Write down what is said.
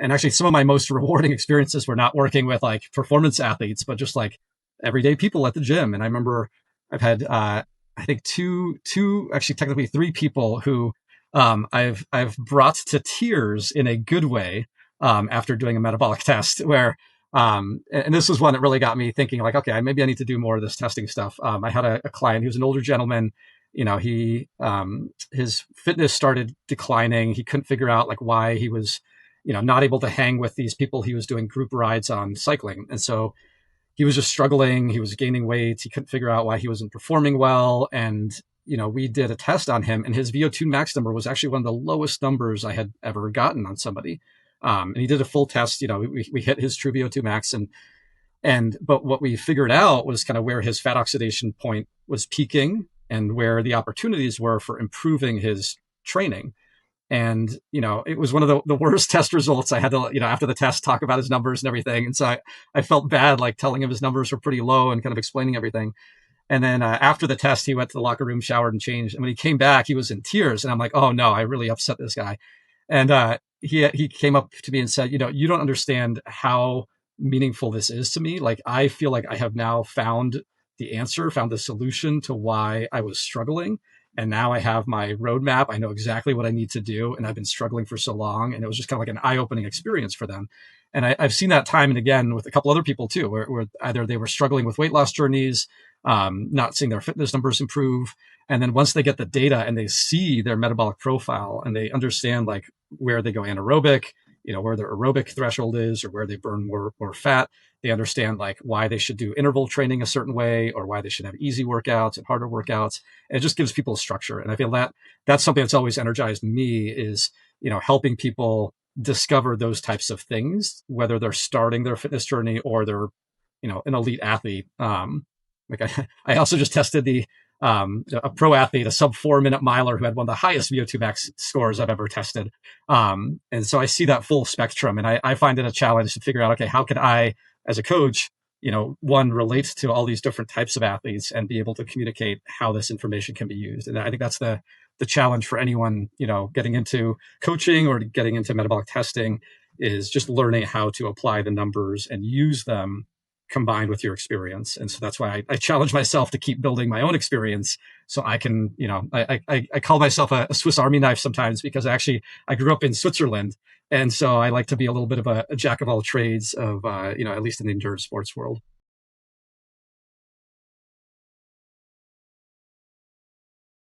And actually some of my most rewarding experiences were not working with like performance athletes, but just like everyday people at the gym. And I remember I've had, I think actually technically three people who, I've brought to tears in a good way, after doing a metabolic test where, and this was one that really got me thinking like, okay, maybe I need to do more of this testing stuff. I had a client, he was an older gentleman, his fitness started declining. He couldn't figure out like why he was, not able to hang with these people he was doing group rides on cycling. And so he was just struggling. He was gaining weight. He couldn't figure out why he wasn't performing well. And, we did a test on him and his VO2 max number was actually one of the lowest numbers I had ever gotten on somebody. And he did a full test, we hit his true VO2 max but what we figured out was kind of where his fat oxidation point was peaking and where the opportunities were for improving his training. And, it was one of the worst test results. I had to, after the test, talk about his numbers and everything. And so I felt bad, like telling him his numbers were pretty low and kind of explaining everything. And then after the test, he went to the locker room, showered and changed. And when he came back, he was in tears. And I'm like, oh no, I really upset this guy. And he came up to me and said, you don't understand how meaningful this is to me. Like, I feel like I have now found the answer, found the solution to why I was struggling. And now I have my roadmap. I know exactly what I need to do. And I've been struggling for so long. And it was just kind of like an eye-opening experience for them. And I've seen that time and again with a couple other people too, where either they were struggling with weight loss journeys, not seeing their fitness numbers improve. And then once they get the data and they see their metabolic profile and they understand like where they go anaerobic, where their aerobic threshold is or where they burn more fat, they understand like why they should do interval training a certain way or why they should have easy workouts and harder workouts. And it just gives people a structure. And I feel that that's something that's always energized me is, helping people discover those types of things, whether they're starting their fitness journey or they're, an elite athlete. I also just tested a pro athlete, a sub 4-minute miler who had one of the highest VO2 max scores I've ever tested. And so I see that full spectrum and I find it a challenge to figure out, okay, how can I, as a coach, one relates to all these different types of athletes and be able to communicate how this information can be used. And I think that's the challenge for anyone, getting into coaching or getting into metabolic testing is just learning how to apply the numbers and use them combined with your experience. And so that's why I challenge myself to keep building my own experience so I can, I call myself a Swiss Army knife sometimes because I grew up in Switzerland. And so I like to be a little bit of a jack of all trades of, at least in the endurance sports world.